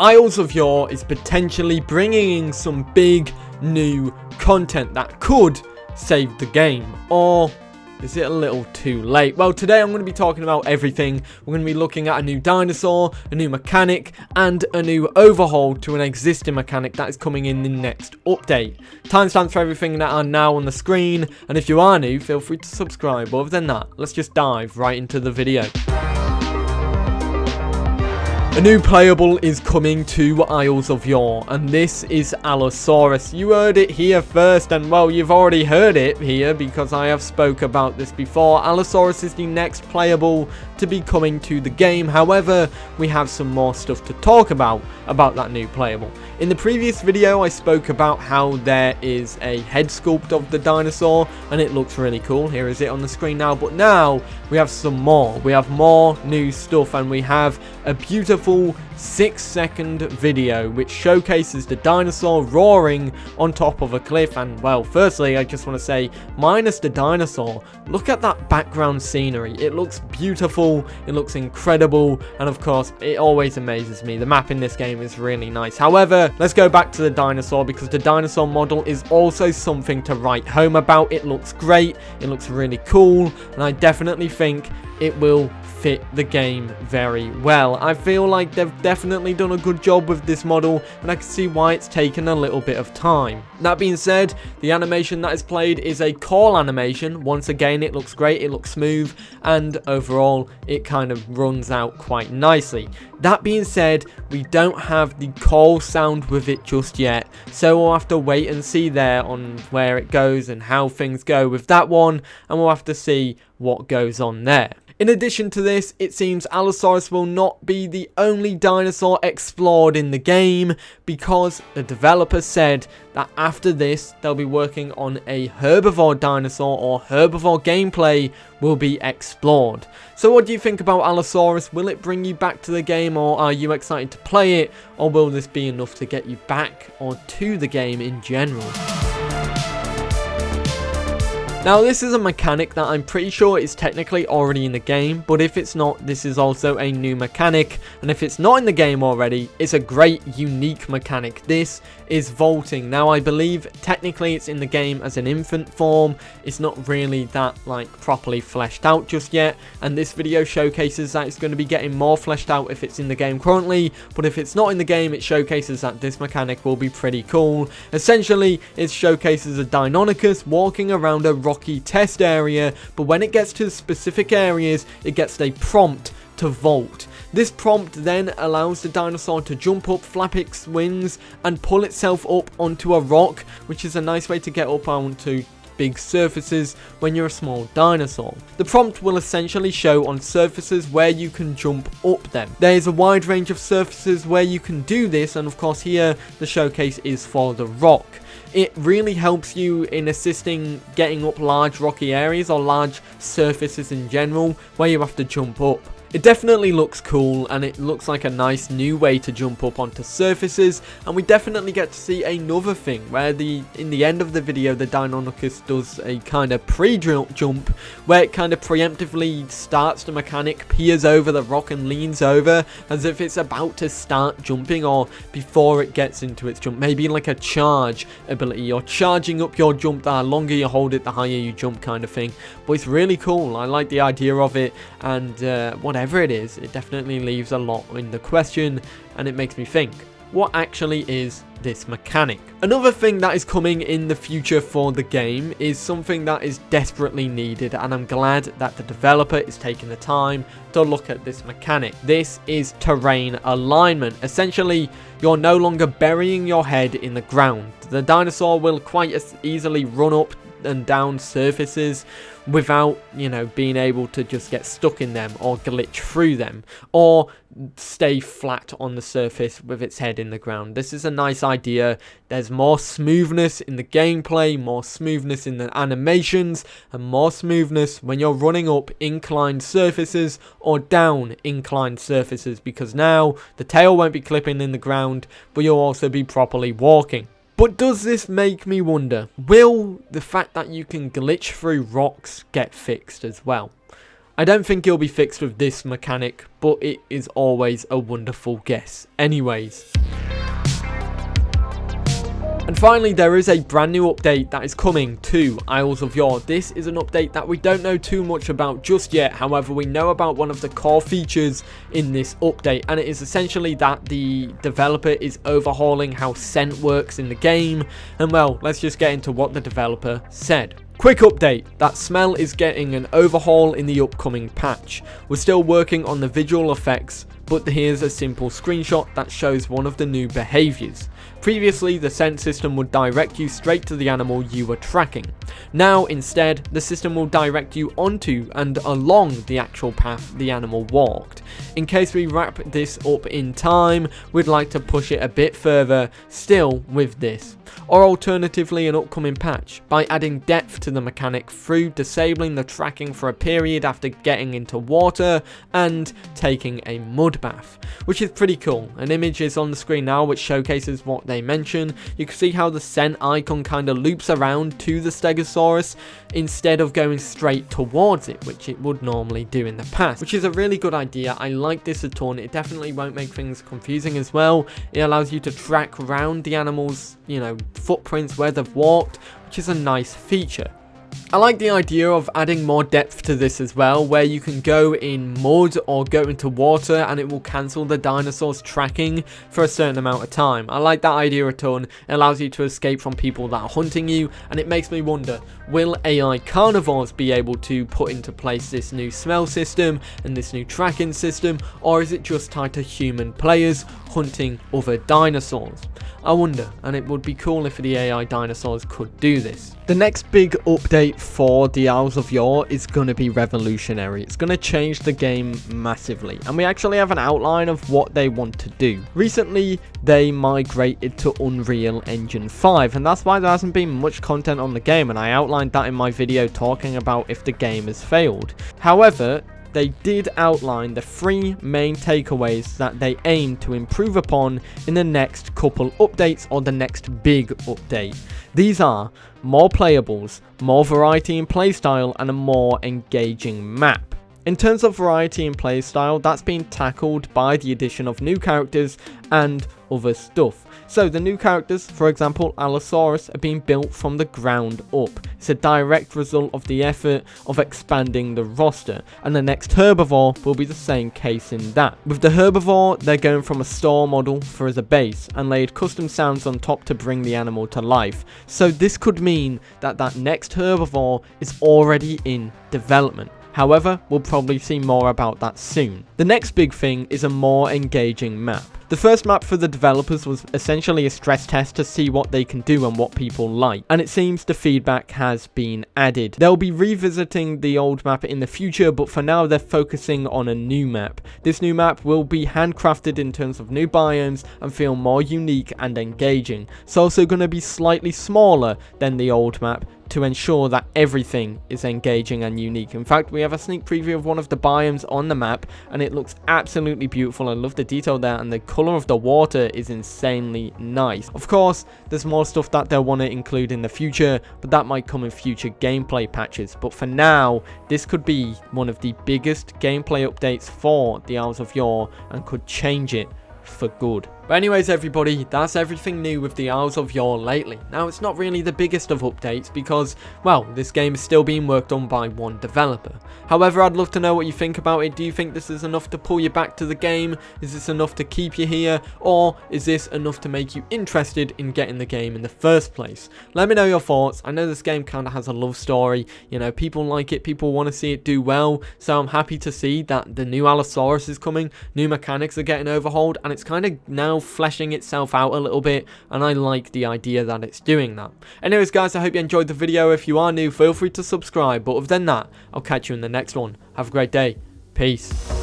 Isles of Yore is potentially bringing in some big new content that could save the game, or is it a little too late? Well, today I'm going to be talking about everything. We're going to be looking at a new dinosaur, a new mechanic, and a new overhaul to an existing mechanic that is coming in the next update. Timestamps for everything that are now on the screen, and if you are new, feel free to subscribe. But other than that, let's just dive right into the video. A new playable is coming to Isles of Yore, and this is Allosaurus. You heard it here first, and well, you've already heard it here because I have spoke about this before. Allosaurus is the next playable to be coming to the game. However, we have some more stuff to talk about that new playable. In the previous video, I spoke about how there is a head sculpt of the dinosaur, and it looks really cool. Here is it on the screen now, but now we have some more. We have more new stuff, and we have a beautiful 6-second video which showcases the dinosaur roaring on top of a cliff. And well, firstly, I just want to say, minus the dinosaur, look at that background scenery. It looks beautiful, it looks incredible, and of course it always amazes me. The map in this game is really nice. However, let's go back to the dinosaur, because the dinosaur model is also something to write home about. It looks great, it looks really cool, and I definitely think it will fit the game very well. I feel like they've definitely done a good job with this model, and I can see why it's taken a little bit of time. That being said, the animation that is played is a call animation. Once again, it looks great, it looks smooth, and overall it kind of runs out quite nicely. That being said, we don't have the call sound with it just yet, so we'll have to wait and see there on where it goes and how things go with that one, and we'll have to see what goes on there. In addition to this, it seems Allosaurus will not be the only dinosaur explored in the game, because the developer said that after this, they'll be working on a herbivore dinosaur, or herbivore gameplay will be explored. So what do you think about Allosaurus? Will it bring you back to the game, or are you excited to play it, or will this be enough to get you back or to the game in general? Now, this is a mechanic that I'm pretty sure is technically already in the game, but if it's not, this is also a new mechanic, and if it's not in the game already, it's a great, unique mechanic. This is vaulting. Now, I believe technically it's in the game as an infant form. It's not really that, like, properly fleshed out just yet, and this video showcases that it's going to be getting more fleshed out if it's in the game currently, but if it's not in the game, it showcases that this mechanic will be pretty cool. Essentially, it showcases a Deinonychus walking around a rocky test area, but when it gets to specific areas, it gets a prompt to vault. This prompt then allows the dinosaur to jump up, flap its wings, and pull itself up onto a rock, which is a nice way to get up onto big surfaces when you're a small dinosaur. The prompt will essentially show on surfaces where you can jump up them. There is a wide range of surfaces where you can do this, and of course here the showcase is for the rock. It really helps you in assisting getting up large rocky areas or large surfaces in general where you have to jump up. It definitely looks cool, and it looks like a nice new way to jump up onto surfaces, and we definitely get to see another thing where in the end of the video the Deinonychus does a kind of pre-jump where it kind of preemptively starts the mechanic, peers over the rock and leans over as if it's about to start jumping, or before it gets into its jump, maybe like a charge ability. You're charging up your jump. The longer you hold it, the higher you jump, kind of thing. But it's really cool. I like the idea of it, and whatever it is, it definitely leaves a lot in the question, and it makes me think, what actually is this mechanic? Another thing that is coming in the future for the game is something that is desperately needed, and I'm glad that the developer is taking the time to look at this mechanic. This is terrain alignment. Essentially, you're no longer burying your head in the ground. The dinosaur will quite easily run up and down surfaces without, being able to just get stuck in them or glitch through them or stay flat on the surface with its head in the ground. This is a nice idea. There's more smoothness in the gameplay, more smoothness in the animations, and more smoothness when you're running up inclined surfaces or down inclined surfaces, because now the tail won't be clipping in the ground, but you'll also be properly walking. But does this make me wonder, will the fact that you can glitch through rocks get fixed as well? I don't think it'll be fixed with this mechanic, but it is always a wonderful guess anyways. And finally, there is a brand new update that is coming to Isles of Yore. This is an update that we don't know too much about just yet. However, we know about one of the core features in this update, and it is essentially that the developer is overhauling how scent works in the game. And well, let's just get into what the developer said. Quick update, that smell is getting an overhaul in the upcoming patch. We're still working on the visual effects, but here's a simple screenshot that shows one of the new behaviors. Previously, the scent system would direct you straight to the animal you were tracking. Now, instead, the system will direct you onto and along the actual path the animal walked. In case we wrap this up in time, we'd like to push it a bit further still with this. Or alternatively, an upcoming patch, by adding depth to the mechanic through disabling the tracking for a period after getting into water and taking a mud bath, which is pretty cool. An image is on the screen now which showcases what they mention. You can see how the scent icon kind of loops around to the Stegosaurus instead of going straight towards it, which it would normally do in the past, which is a really good idea. I like this a ton. It definitely won't make things confusing as well. It allows you to track around the animals, footprints where they've walked, which is a nice feature. I like the idea of adding more depth to this as well, where you can go in mud or go into water and it will cancel the dinosaur's tracking for a certain amount of time. I like that idea a ton. It allows you to escape from people that are hunting you, and it makes me wonder, will AI carnivores be able to put into place this new smell system and this new tracking system, or is it just tied to human players hunting other dinosaurs? I wonder, and it would be cool if the AI dinosaurs could do this. The next big update for the Isles of Yore is going to be revolutionary. It's going to change the game massively, and we actually have an outline of what they want to do. Recently, they migrated to Unreal Engine 5, and that's why there hasn't been much content on the game, and I outlined that in my video talking about if the game has failed. However, they did outline the 3 main takeaways that they aim to improve upon in the next couple updates, or the next big update. These are more playables, more variety in playstyle, and a more engaging map. In terms of variety in playstyle, that's been tackled by the addition of new characters and other stuff. So the new characters, for example Allosaurus, are being built from the ground up. It's a direct result of the effort of expanding the roster, and the next herbivore will be the same case in that. With the herbivore, they're going from a store model for as a base and laid custom sounds on top to bring the animal to life. So this could mean that that next herbivore is already in development. However, we'll probably see more about that soon. The next big thing is a more engaging map. The first map for the developers was essentially a stress test to see what they can do and what people like, and it seems the feedback has been added. They'll be revisiting the old map in the future, but for now they're focusing on a new map. This new map will be handcrafted in terms of new biomes and feel more unique and engaging. It's also going to be slightly smaller than the old map to ensure that everything is engaging and unique. In fact, we have a sneak preview of one of the biomes on the map, and it looks absolutely beautiful. I love the detail there, and the color of the water is insanely nice. Of course, there's more stuff that they'll want to include in the future, but that might come in future gameplay patches. But for now, this could be one of the biggest gameplay updates for the Isles of Yore and could change it for good. But anyways, everybody, that's everything new with the Isles of Yore lately. Now, it's not really the biggest of updates because, well, this game is still being worked on by one developer. However, I'd love to know what you think about it. Do you think this is enough to pull you back to the game? Is this enough to keep you here? Or is this enough to make you interested in getting the game in the first place? Let me know your thoughts. I know this game kind of has a love story. People like it. People want to see it do well. So I'm happy to see that the new Allosaurus is coming. New mechanics are getting overhauled, and it's kind of now fleshing itself out a little bit, and I like the idea that it's doing that. Anyways, guys, I hope you enjoyed the video. If you are new, feel free to subscribe, but other than that, I'll catch you in the next one. Have a great day. Peace.